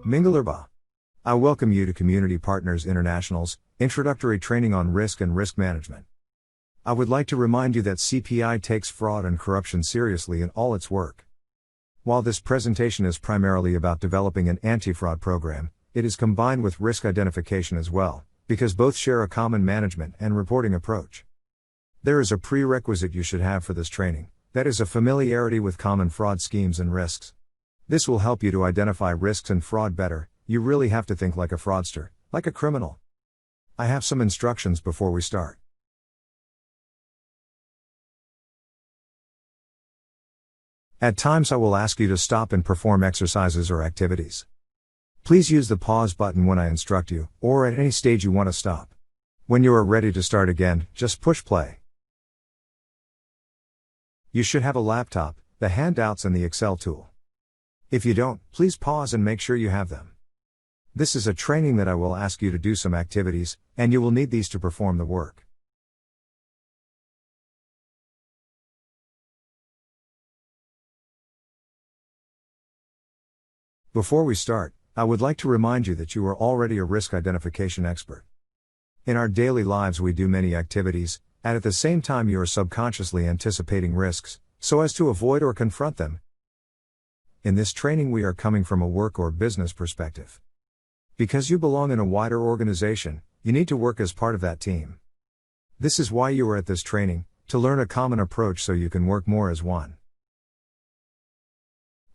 Mingalarba. I welcome you to Community Partners International's Introductory Training on Risk and Risk Management. I would like to remind you that CPI takes fraud and corruption seriously in all its work. While this presentation is primarily about developing an anti-fraud program, it is combined with risk identification as well, because both share a common management and reporting approach. There is a prerequisite you should have for this training, that is a familiarity with common fraud schemes and risks. This will help you to identify risks and fraud better. You really have to think like a fraudster, like a criminal. I have some instructions before we start. At times I will ask you to stop and perform exercises or activities. Please use the pause button when I instruct you, or at any stage you want to stop. When you are ready to start again, just push play. You should have a laptop, the handouts and the Excel tool. If you don't, please pause and make sure you have them. This is a training that I will ask you to do some activities, and you will need these to perform the work. Before we start, I would like to remind you that you are already a risk identification expert. In our daily lives we do many activities, and at the same time you are subconsciously anticipating risks, so as to avoid or confront them. In this training we are coming from a work or business perspective. Because you belong in a wider organization, you need to work as part of that team. This is why you are at this training, to learn a common approach so you can work more as one.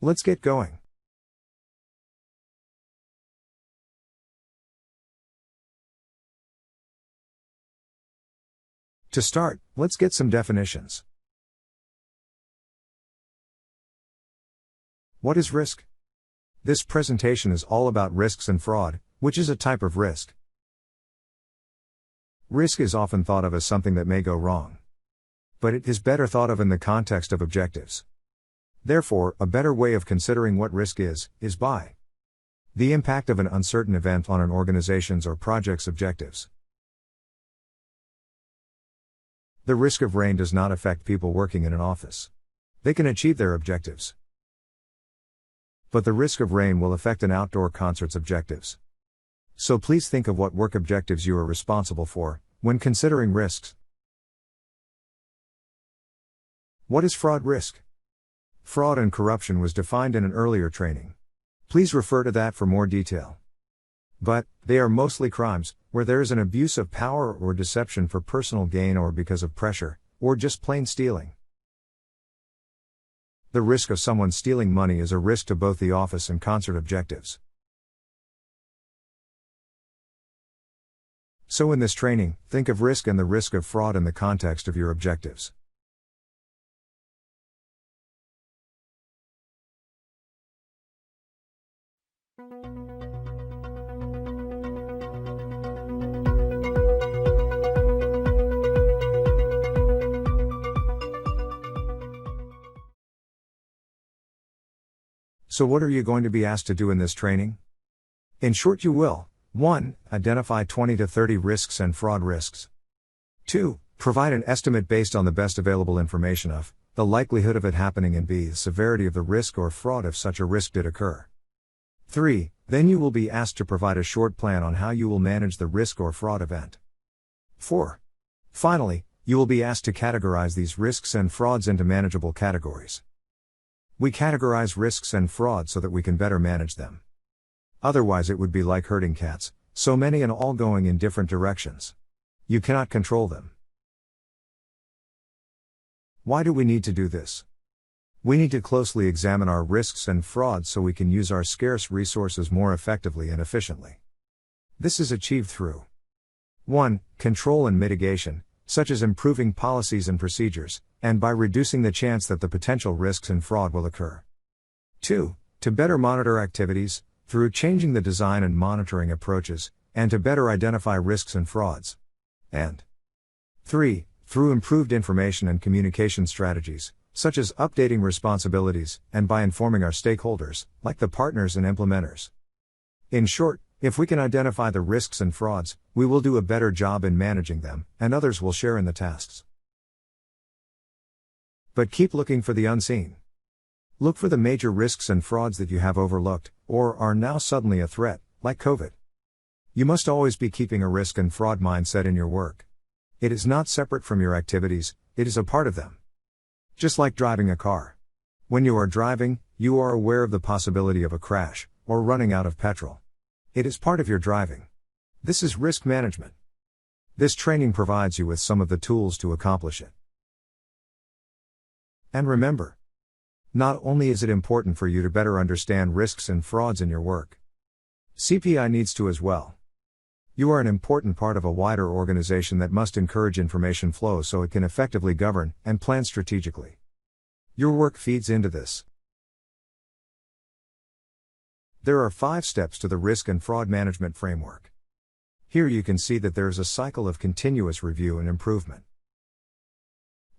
Let's get going. To start, let's get some definitions. What is risk? This presentation is all about risks and fraud, which is a type of risk. Risk is often thought of as something that may go wrong. But it is better thought of in the context of objectives. Therefore, a better way of considering what risk is by the impact of an uncertain event on an organization's or project's objectives. The risk of rain does not affect people working in an office. They can achieve their objectives. But the risk of rain will affect an outdoor concert's objectives. So please think of what work objectives you are responsible for, when considering risks. What is fraud risk? Fraud and corruption was defined in an earlier training. Please refer to that for more detail. But, they are mostly crimes, where there is an abuse of power or deception for personal gain or because of pressure, or just plain stealing. The risk of someone stealing money is a risk to both the office and concert objectives. So in this training, think of risk and the risk of fraud in the context of your objectives. So what are you going to be asked to do in this training? In short, you will 1. Identify 20 to 30 risks and fraud risks. 2. Provide an estimate based on the best available information of the likelihood of it happening and b. the severity of the risk or fraud if such a risk did occur. 3. Then you will be asked to provide a short plan on how you will manage the risk or fraud event. 4. Finally, you will be asked to categorize these risks and frauds into manageable categories. We categorize risks and fraud so that we can better manage them. Otherwise it would be like herding cats, so many and all going in different directions. You cannot control them. Why do we need to do this? We need to closely examine our risks and frauds so we can use our scarce resources more effectively and efficiently. This is achieved through 1. Control and mitigation, such as improving policies and procedures, and by reducing the chance that the potential risks and fraud will occur. 2. To better monitor activities, through changing the design and monitoring approaches, and to better identify risks and frauds. And 3. Through improved information and communication strategies, such as updating responsibilities, and by informing our stakeholders, like the partners and implementers. In short, if we can identify the risks and frauds, we will do a better job in managing them, and others will share in the tasks. But keep looking for the unseen. Look for the major risks and frauds that you have overlooked, or are now suddenly a threat, like COVID. You must always be keeping a risk and fraud mindset in your work. It is not separate from your activities, it is a part of them. Just like driving a car. When you are driving, you are aware of the possibility of a crash, or running out of petrol. It is part of your driving. This is risk management. This training provides you with some of the tools to accomplish it. And remember, not only is it important for you to better understand risks and frauds in your work, CPI needs to as well. You are an important part of a wider organization that must encourage information flow so it can effectively govern and plan strategically. Your work feeds into this. There are 5 steps to the risk and fraud management framework. Here you can see that there is a cycle of continuous review and improvement.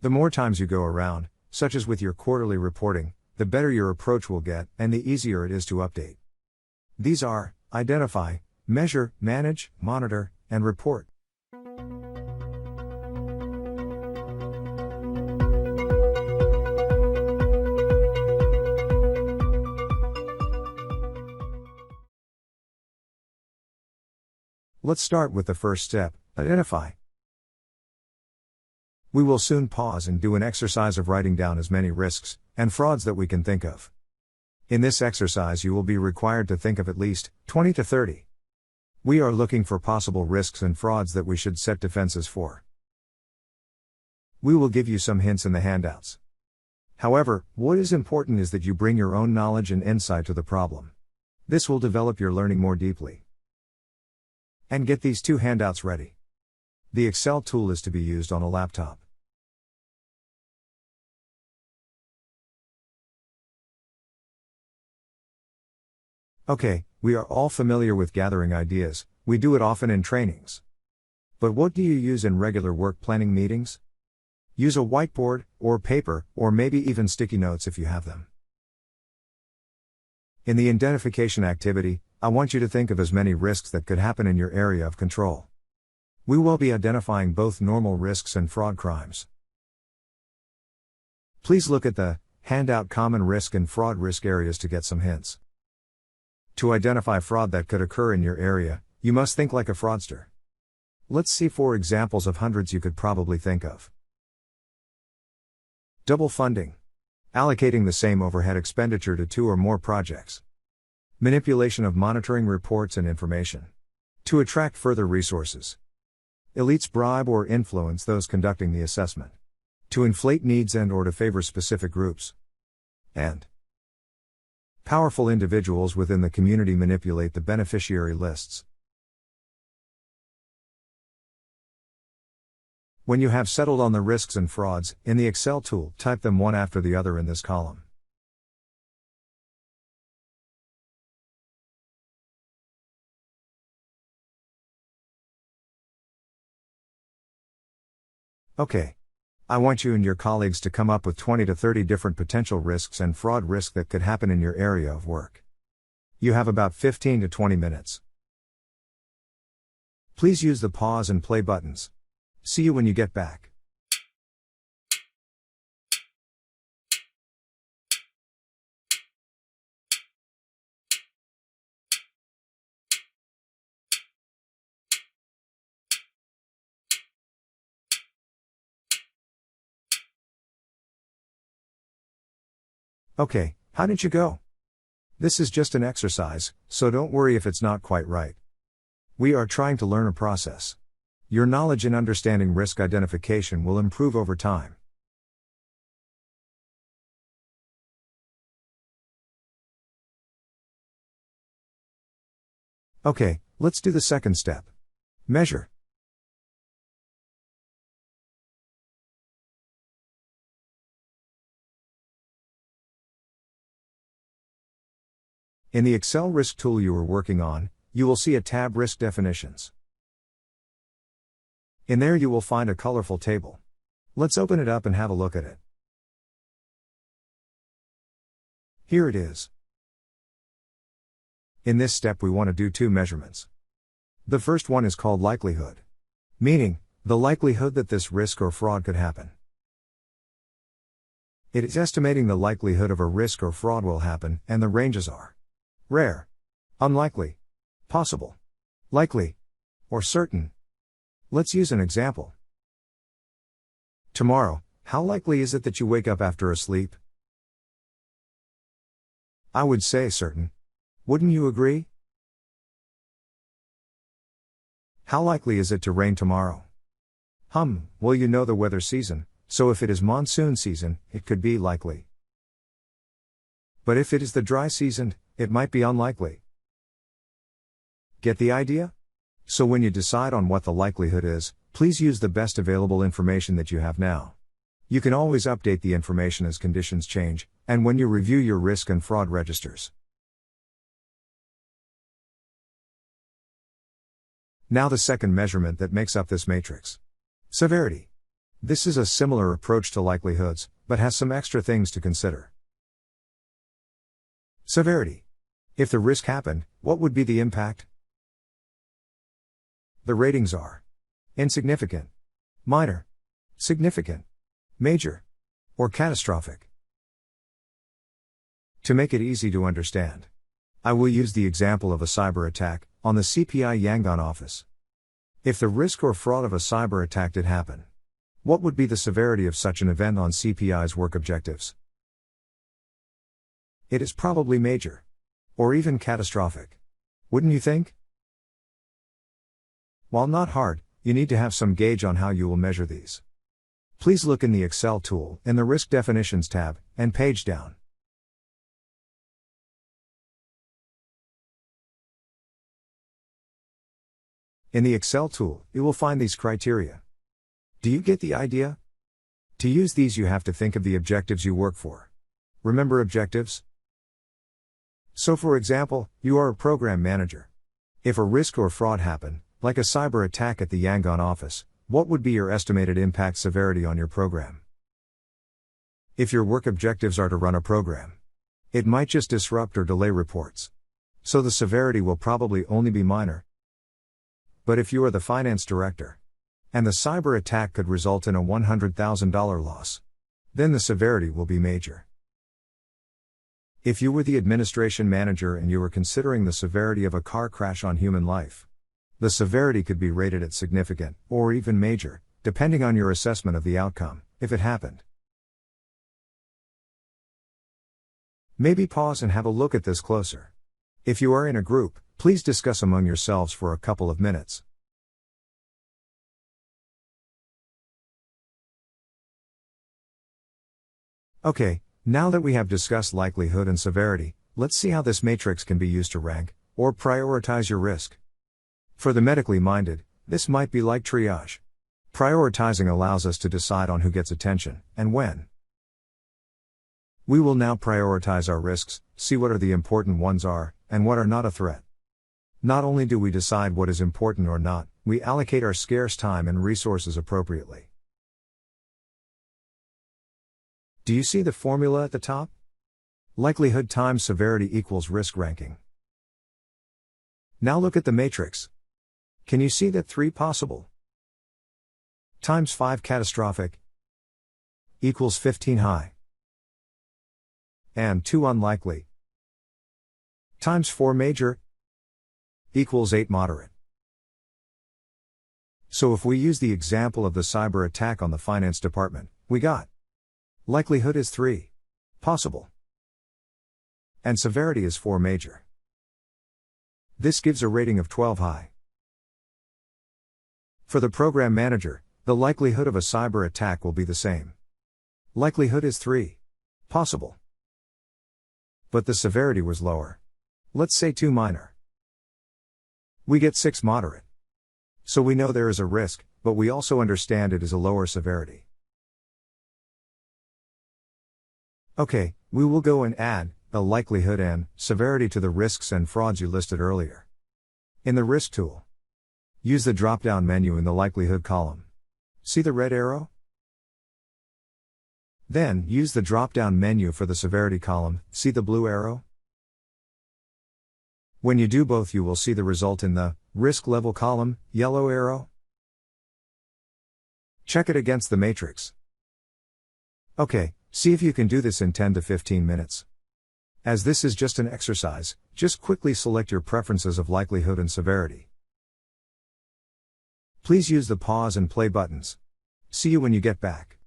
The more times you go around, such as with your quarterly reporting, the better your approach will get and the easier it is to update. These are: identify, measure, manage, monitor, and report. Let's start with the first step, identify. We will soon pause and do an exercise of writing down as many risks and frauds that we can think of. In this exercise you will be required to think of at least 20 to 30. We are looking for possible risks and frauds that we should set defenses for. We will give you some hints in the handouts. However, what is important is that you bring your own knowledge and insight to the problem. This will develop your learning more deeply. And get these 2 handouts ready. The Excel tool is to be used on a laptop. Okay, we are all familiar with gathering ideas, we do it often in trainings. But what do you use in regular work planning meetings? Use a whiteboard, or paper, or maybe even sticky notes if you have them. In the identification activity, I want you to think of as many risks that could happen in your area of control. We will be identifying both normal risks and fraud crimes. Please look at the handout common risk and fraud risk areas to get some hints. To identify fraud that could occur in your area, you must think like a fraudster. Let's see 4 examples of hundreds you could probably think of. Double funding. Allocating the same overhead expenditure to 2 or more projects. Manipulation of monitoring reports and information. To attract further resources. Elites bribe or influence those conducting the assessment. To inflate needs and/or to favor specific groups. And powerful individuals within the community manipulate the beneficiary lists. When you have settled on the risks and frauds, in the Excel tool, type them one after the other in this column. Okay. I want you and your colleagues to come up with 20 to 30 different potential risks and fraud risk that could happen in your area of work. You have about 15 to 20 minutes. Please use the pause and play buttons. See you when you get back. Okay, how did you go? This is just an exercise, so don't worry if it's not quite right. We are trying to learn a process. Your knowledge in understanding risk identification will improve over time. Okay, let's do the second step. Measure. In the Excel risk tool you are working on, you will see a tab Risk Definitions. In there you will find a colorful table. Let's open it up and have a look at it. Here it is. In this step we want to do 2 measurements. The first one is called likelihood, meaning the likelihood that this risk or fraud could happen. It is estimating the likelihood of a risk or fraud will happen, and the ranges are rare, unlikely, possible, likely, or certain. Let's use an example. Tomorrow, how likely is it that you wake up after a sleep? I would say certain. Wouldn't you agree? How likely is it to rain tomorrow? Well, you know the weather season, so if it is monsoon season, it could be likely. But if it is the dry season, it might be unlikely. Get the idea? So when you decide on what the likelihood is, please use the best available information that you have now. You can always update the information as conditions change, and when you review your risk and fraud registers. Now the second measurement that makes up this matrix. Severity. This is a similar approach to likelihoods, but has some extra things to consider. Severity. If the risk happened, what would be the impact? The ratings are insignificant, minor, significant, major, or catastrophic. To make it easy to understand, I will use the example of a cyber attack on the CPI Yangon office. If the risk or fraud of a cyber attack did happen, what would be the severity of such an event on CPI's work objectives? It is probably major, or even catastrophic. Wouldn't you think? While not hard, you need to have some gauge on how you will measure these. Please look in the Excel tool, in the Risk Definitions tab, and page down. In the Excel tool, you will find these criteria. Do you get the idea? To use these, you have to think of the objectives you work for. Remember objectives? So for example, you are a program manager. If a risk or fraud happened, like a cyber attack at the Yangon office, what would be your estimated impact severity on your program? If your work objectives are to run a program, it might just disrupt or delay reports. So the severity will probably only be minor. But if you are the finance director, and the cyber attack could result in a $100,000 loss, then the severity will be major. If you were the administration manager and you were considering the severity of a car crash on human life, the severity could be rated at significant, or even major, depending on your assessment of the outcome, if it happened. Maybe pause and have a look at this closer. If you are in a group, please discuss among yourselves for a couple of minutes. Okay, now that we have discussed likelihood and severity, let's see how this matrix can be used to rank, or prioritize your risk. For the medically minded, this might be like triage. Prioritizing allows us to decide on who gets attention, and when. We will now prioritize our risks, see what are the important ones are, and what are not a threat. Not only do we decide what is important or not, we allocate our scarce time and resources appropriately. Do you see the formula at the top? Likelihood times severity equals risk ranking. Now look at the matrix. Can you see that 3 possible times 5 catastrophic equals 15 high, and 2 unlikely times 4 major equals 8 moderate. So if we use the example of the cyber attack on the finance department, we got likelihood is 3 possible, and severity is 4 major. This gives a rating of 12 high. For the program manager, the likelihood of a cyber attack will be the same. Likelihood is 3 possible, but the severity was lower. Let's say 2 minor. We get 6 moderate. So we know there is a risk, but we also understand it is a lower severity. Okay, we will go and add the likelihood and severity to the risks and frauds you listed earlier. In the Risk tool, use the drop-down menu in the likelihood column. See the red arrow? Then, use the drop-down menu for the severity column. See the blue arrow? When you do both, you will see the result in the Risk level column, yellow arrow. Check it against the matrix. Okay, see if you can do this in 10 to 15 minutes. As this is just an exercise, just quickly select your preferences of likelihood and severity. Please use the pause and play buttons. See you when you get back.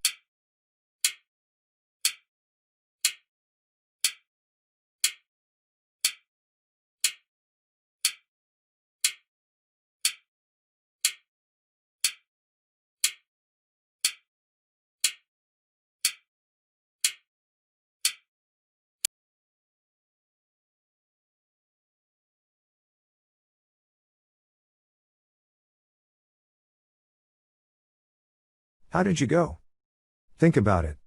How did you go? Think about it.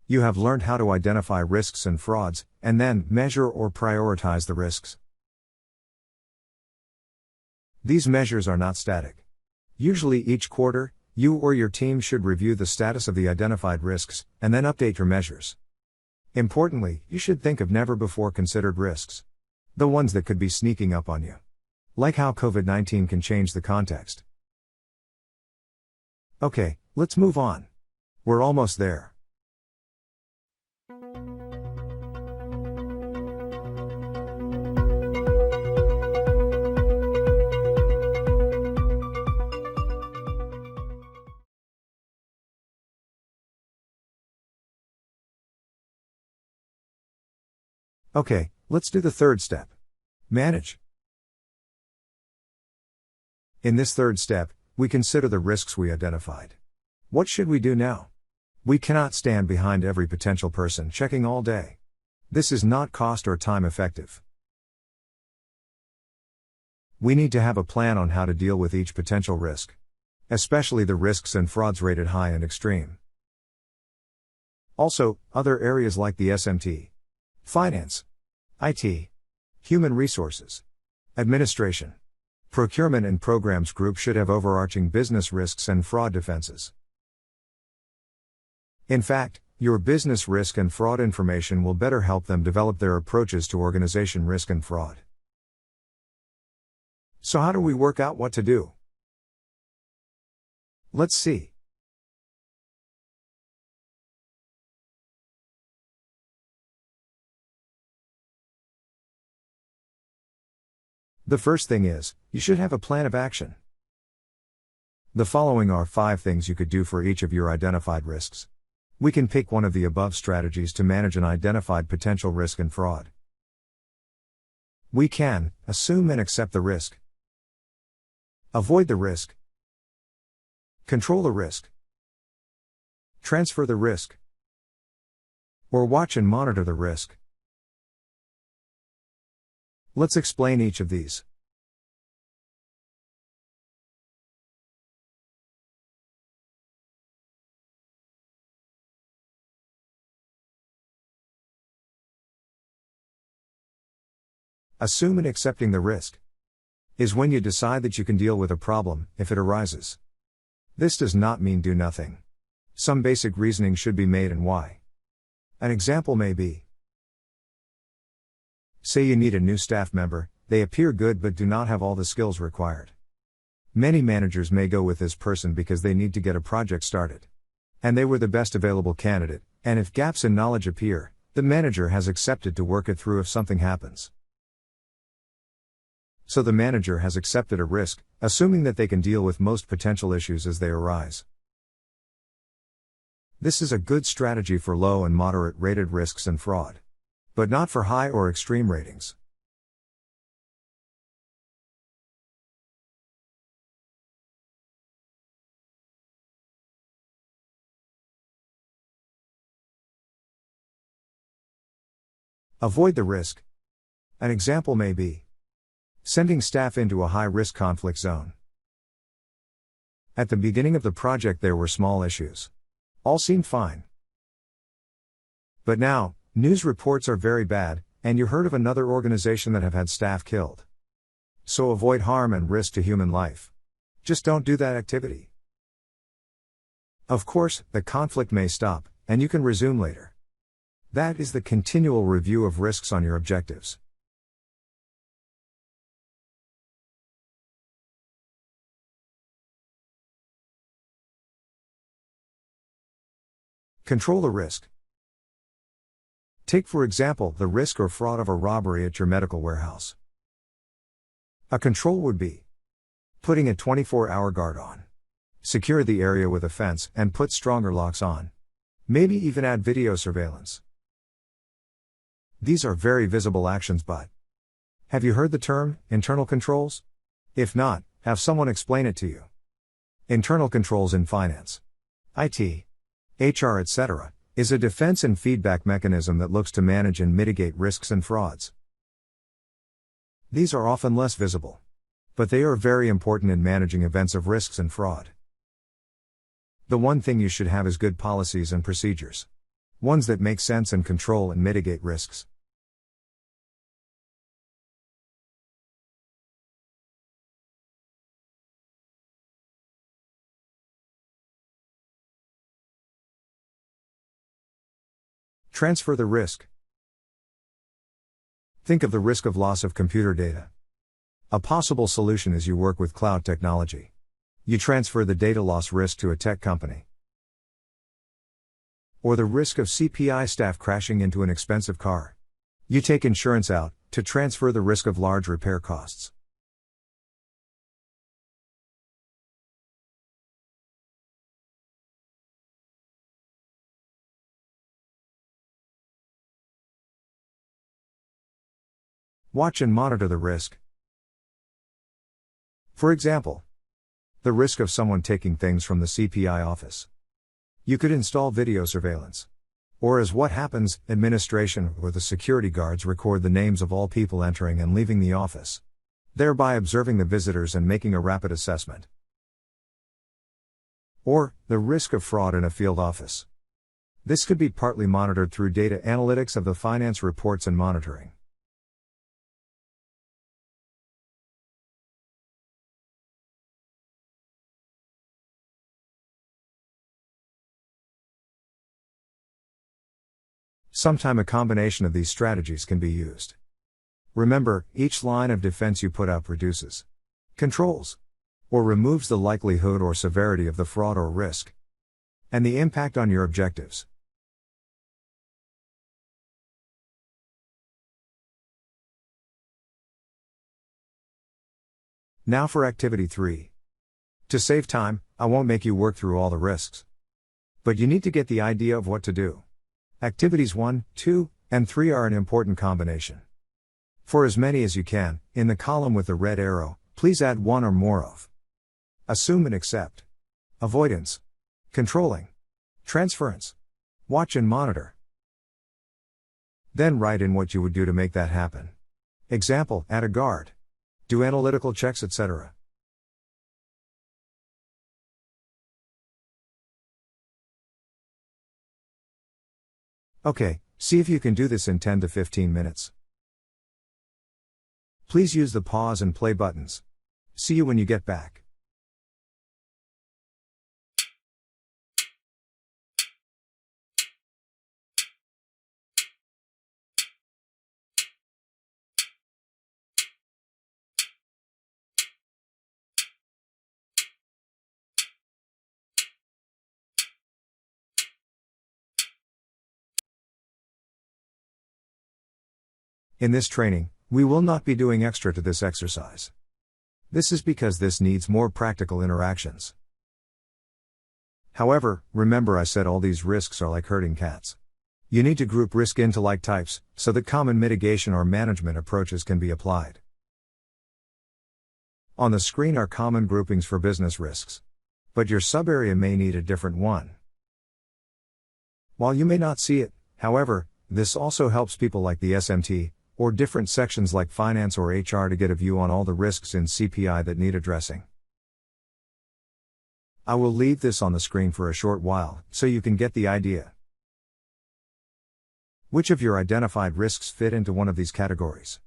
You have learned how to identify risks and frauds, and then measure or prioritize the risks. These measures are not static. Usually each quarter, you or your team should review the status of the identified risks, and then update your measures. Importantly, you should think of never before considered risks. The ones that could be sneaking up on you. Like how COVID-19 can change the context. Okay, let's move on. We're almost there. Okay, let's do the third step. Manage. In this third step, we consider the risks we identified. What should we do now? We cannot stand behind every potential person checking all day. This is not cost or time effective. We need to have a plan on how to deal with each potential risk. Especially the risks and frauds rated high and extreme. Also, other areas like the SMT, finance, IT, human resources, administration, procurement and programs group should have overarching business risks and fraud defenses. In fact, your business risk and fraud information will better help them develop their approaches to organization risk and fraud. So how do we work out what to do? Let's see. The first thing is, you should have a plan of action. The following are 5 things you could do for each of your identified risks. We can pick one of the above strategies to manage an identified potential risk and fraud. We can assume and accept the risk, avoid the risk, control the risk, transfer the risk, or watch and monitor the risk. Let's explain each of these. Assume and accepting the risk is when you decide that you can deal with a problem if it arises. This does not mean do nothing. Some basic reasoning should be made and why. An example may be: say you need a new staff member, they appear good but do not have all the skills required. Many managers may go with this person because they need to get a project started. And they were the best available candidate, and if gaps in knowledge appear, the manager has accepted to work it through if something happens. So the manager has accepted a risk, assuming that they can deal with most potential issues as they arise. This is a good strategy for low and moderate rated risks and fraud. But not for high or extreme ratings. Avoid the risk. An example may be sending staff into a high-risk conflict zone. At the beginning of the project there were small issues. All seemed fine. But now, news reports are very bad, and you heard of another organization that have had staff killed. So avoid harm and risk to human life. Just don't do that activity. Of course, the conflict may stop, and you can resume later. That is the continual review of risks on your objectives. Control the risk. Take for example the risk or fraud of a robbery at your medical warehouse. A control would be putting a 24-hour guard on. Secure the area with a fence and put stronger locks on. Maybe even add video surveillance. These are very visible actions, but have you heard the term internal controls? If not, have someone explain it to you. Internal controls in finance, IT, HR, etc., is a defense and feedback mechanism that looks to manage and mitigate risks and frauds. These are often less visible, but they are very important in managing events of risks and fraud. The one thing you should have is good policies and procedures. Ones that make sense and control and mitigate risks. Transfer the risk. Think of the risk of loss of computer data. A possible solution is you work with cloud technology. You transfer the data loss risk to a tech company. Or the risk of CPI staff crashing into an expensive car. You take insurance out to transfer the risk of large repair costs. Watch and monitor the risk. For example, the risk of someone taking things from the CPI office. You could install video surveillance. Or as what happens, administration or the security guards record the names of all people entering and leaving the office, thereby observing the visitors and making a rapid assessment. Or, the risk of fraud in a field office. This could be partly monitored through data analytics of the finance reports and monitoring. Sometime a combination of these strategies can be used. Remember, each line of defense you put up reduces, controls, or removes the likelihood or severity of the fraud or risk, and the impact on your objectives. Now for activity 3. To save time, I won't make you work through all the risks. But you need to get the idea of what to do. Activities 1, 2, and 3 are an important combination. For as many as you can, in the column with the red arrow, please add one or more of assume and accept, avoidance, controlling, transference, watch and monitor. Then write in what you would do to make that happen. Example, add a guard, do analytical checks, etc. Okay, see if you can do this in 10 to 15 minutes. Please use the pause and play buttons. See you when you get back. In this training, we will not be doing extra to this exercise. This is because this needs more practical interactions. However, remember I said all these risks are like herding cats. You need to group risk into like types, so that common mitigation or management approaches can be applied. On the screen are common groupings for business risks. But your sub-area may need a different one. While you may not see it, however, this also helps people like the SMT, or different sections like finance or HR to get a view on all the risks in CPI that need addressing. I will leave this on the screen for a short while, so you can get the idea. Which of your identified risks fit into one of these categories?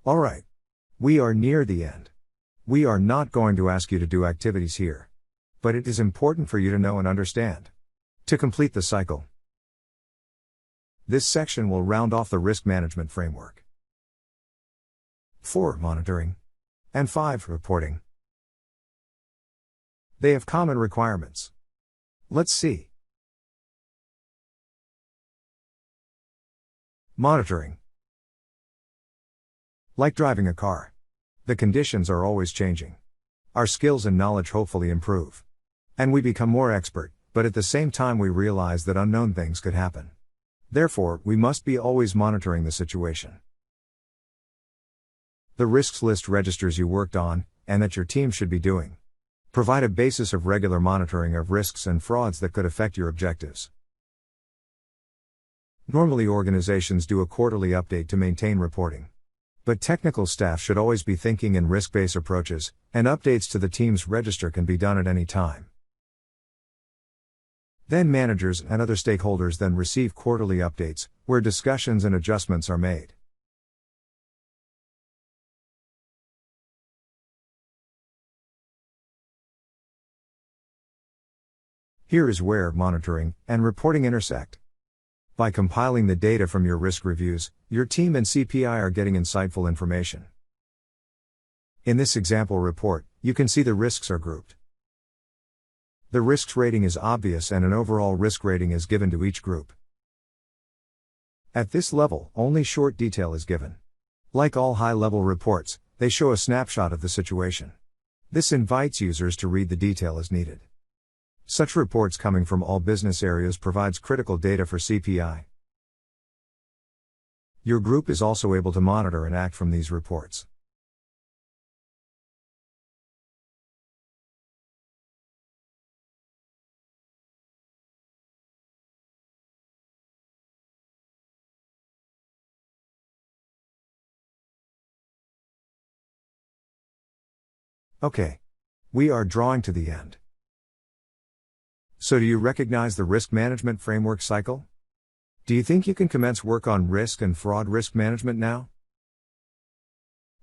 Alright. We are near the end. We are not going to ask you to do activities here. But it is important for you to know and understand. To complete the cycle. This section will round off the risk management framework. 4. Monitoring. And 5. Reporting. They have common requirements. Let's see. Monitoring. Like driving a car. The conditions are always changing. Our skills and knowledge hopefully improve. And we become more expert, but at the same time we realize that unknown things could happen. Therefore, we must be always monitoring the situation. The risks list registers you worked on, and that your team should be doing. Provide a basis of regular monitoring of risks and frauds that could affect your objectives. Normally organizations do a quarterly update to maintain reporting. But technical staff should always be thinking in risk-based approaches, and updates to the team's register can be done at any time. Then managers and other stakeholders then receive quarterly updates, where discussions and adjustments are made. Here is where monitoring and reporting intersect. By compiling the data from your risk reviews, your team and CPI are getting insightful information. In this example report, you can see the risks are grouped. The risks rating is obvious and an overall risk rating is given to each group. At this level, only short detail is given. Like all high-level reports, they show a snapshot of the situation. This invites users to read the detail as needed. Such reports coming from all business areas provides critical data for CPI. Your group is also able to monitor and act from these reports. Okay. We are drawing to the end. So do you recognize the risk management framework cycle? Do you think you can commence work on risk and fraud risk management now?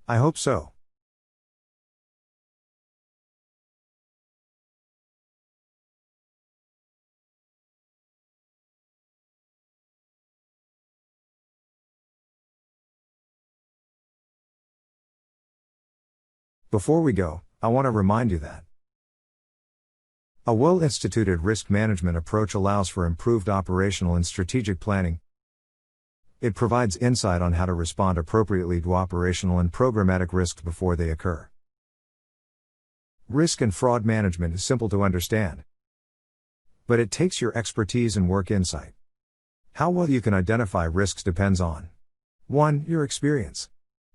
I hope so. Before we go, I want to remind you that a well-instituted risk management approach allows for improved operational and strategic planning. It provides insight on how to respond appropriately to operational and programmatic risks before they occur. Risk and fraud management is simple to understand, but it takes your expertise and work insight. How well you can identify risks depends on 1. Your experience.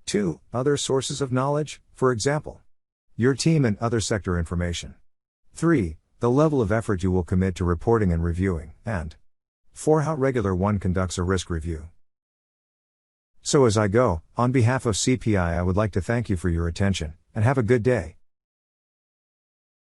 2. Other sources of knowledge, for example, your team and other sector information. 3. The level of effort you will commit to reporting and reviewing, and 4. How regular one conducts a risk review. So as I go, on behalf of CPI I would like to thank you for your attention, and have a good day.